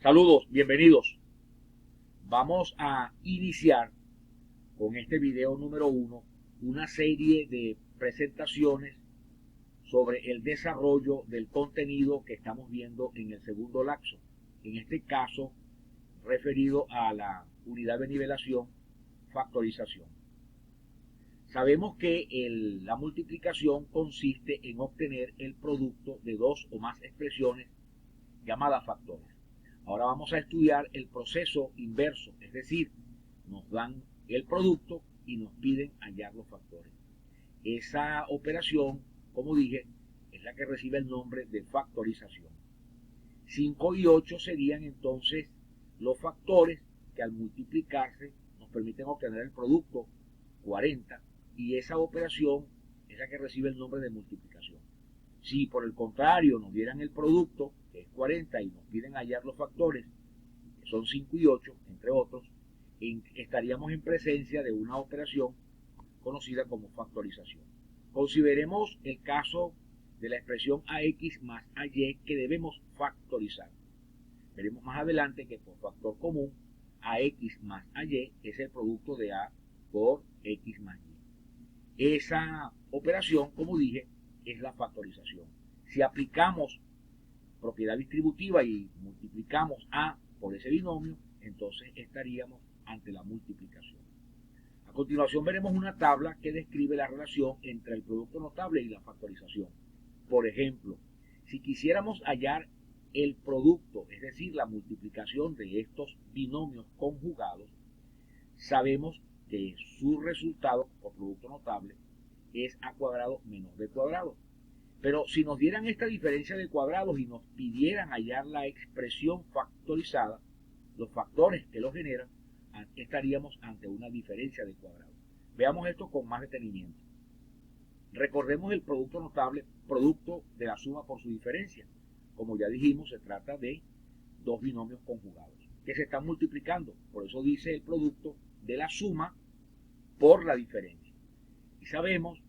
Saludos, bienvenidos. Vamos a iniciar con este video número 1 una serie de presentaciones sobre el desarrollo del contenido que estamos viendo en el segundo lapso. En este caso, referido a la unidad de nivelación, factorización. Sabemos que la multiplicación consiste en obtener el producto de dos o más expresiones llamadas factores. Ahora vamos a estudiar el proceso inverso, es decir, nos dan el producto y nos piden hallar los factores. Esa operación, como dije, es la que recibe el nombre de factorización. 5 y 8 serían entonces los factores que al multiplicarse nos permiten obtener el producto 40, y esa operación es la que recibe el nombre de multiplicación. Si por el contrario nos dieran el producto, que es 40, y nos piden hallar los factores, que son 5 y 8, entre otros, estaríamos en presencia de una operación conocida como factorización. Consideremos el caso de la expresión ax más ay que debemos factorizar. Veremos más adelante que por factor común, ax más ay es el producto de a por x más y. Esa operación, como dije, es la factorización. Si aplicamos propiedad distributiva y multiplicamos a por ese binomio, entonces estaríamos ante la multiplicación. A continuación veremos una tabla que describe la relación entre el producto notable y la factorización. Por ejemplo, si quisiéramos hallar el producto, es decir, la multiplicación de estos binomios conjugados, sabemos que su resultado por producto notable es a cuadrado menos b cuadrado. Pero si nos dieran esta diferencia de cuadrados y nos pidieran hallar la expresión factorizada, los factores que lo generan, estaríamos ante una diferencia de cuadrados. Veamos esto con más detenimiento. Recordemos el producto notable, producto de la suma por su diferencia. Como ya dijimos, se trata de dos binomios conjugados que se están multiplicando. Por eso dice el producto de la suma por la diferencia. Y sabemos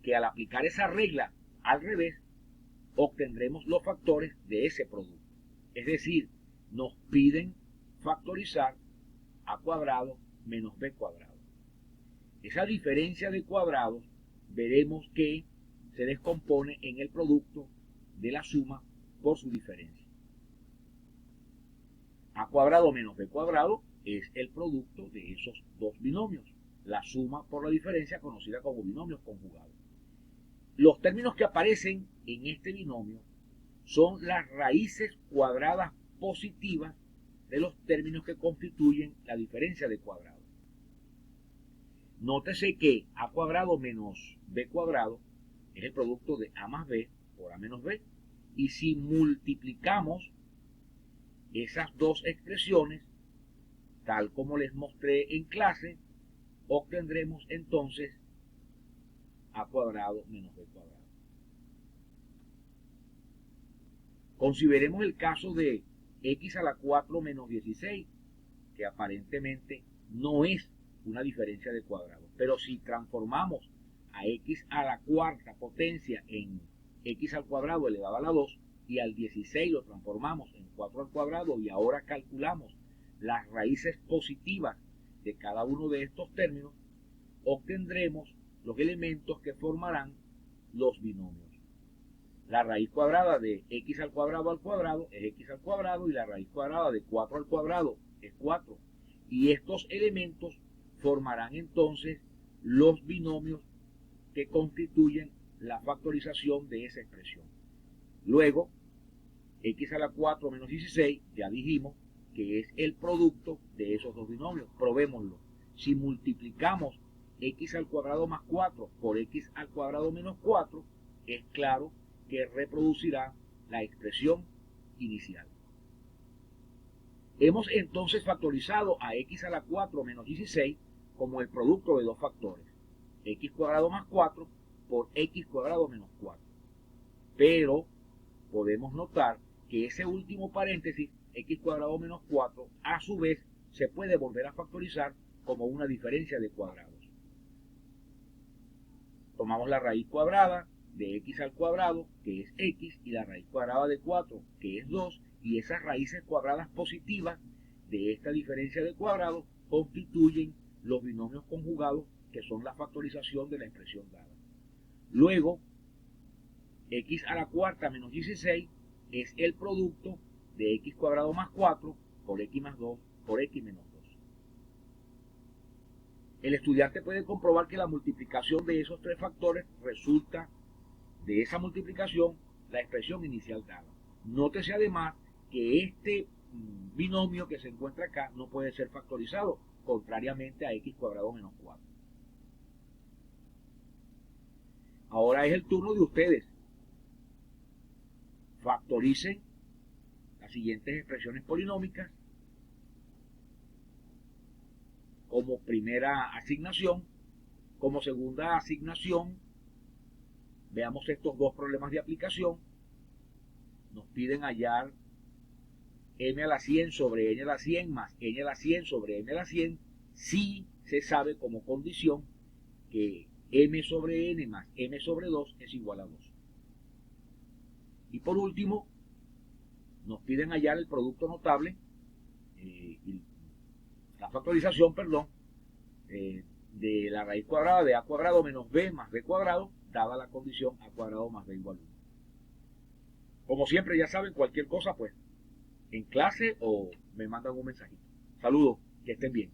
que al aplicar esa regla al revés, obtendremos los factores de ese producto. Es decir, nos piden factorizar a cuadrado menos b cuadrado. Esa diferencia de cuadrados veremos que se descompone en el producto de la suma por su diferencia. A cuadrado menos b cuadrado es el producto de esos dos binomios, la suma por la diferencia conocida como binomios conjugados. Los términos que aparecen en este binomio son las raíces cuadradas positivas de los términos que constituyen la diferencia de cuadrado. Nótese que a cuadrado menos b cuadrado es el producto de a más b por a menos b, y si multiplicamos esas dos expresiones, tal como les mostré en clase, obtendremos entonces a cuadrado menos b cuadrado. Consideremos el caso de x a la 4 menos 16, que aparentemente no es una diferencia de cuadrado. Pero si transformamos a x a la cuarta potencia en x al cuadrado elevado a la 2, y al 16 lo transformamos en 4 al cuadrado, y ahora calculamos las raíces positivas de cada uno de estos términos, obtendremos los elementos que formarán los binomios. La raíz cuadrada de x al cuadrado es x al cuadrado, y la raíz cuadrada de 4 al cuadrado es 4. Y estos elementos formarán entonces los binomios que constituyen la factorización de esa expresión. Luego, x a la 4 menos 16, ya dijimos que es el producto de esos dos binomios. Probémoslo. Si multiplicamos x al cuadrado más 4 por x al cuadrado menos 4, es claro que reproducirá la expresión inicial. Hemos entonces factorizado a x a la 4 menos 16 como el producto de dos factores, x cuadrado más 4 por x cuadrado menos 4. Pero podemos notar que ese último paréntesis, x cuadrado menos 4, a su vez se puede volver a factorizar como una diferencia de cuadrados. Tomamos la raíz cuadrada de x al cuadrado, que es x, y la raíz cuadrada de 4, que es 2, y esas raíces cuadradas positivas de esta diferencia de cuadrados constituyen los binomios conjugados, que son la factorización de la expresión dada. Luego, x a la cuarta menos 16 es el producto de x cuadrado más 4 por x más 2 por x menos 2. El estudiante puede comprobar que la multiplicación de esos tres factores resulta de esa multiplicación la expresión inicial dada. Nótese además que este binomio que se encuentra acá no puede ser factorizado, contrariamente a x cuadrado menos 4. Ahora es el turno de ustedes. Factoricen las siguientes expresiones polinómicas como primera asignación. Como segunda asignación, veamos estos dos problemas de aplicación. Nos piden hallar m a la 100 sobre n a la 100 más n a la 100 sobre m a la 100 si se sabe como condición que m sobre n más m sobre 2 es igual a 2. Y por último, nos piden hallar el producto notable, la factorización, perdón, de la raíz cuadrada de a cuadrado menos b más b cuadrado, dada la condición a cuadrado más b igual a 1. Como siempre, ya saben, cualquier cosa, pues, en clase o me mandan un mensajito. Saludos, que estén bien.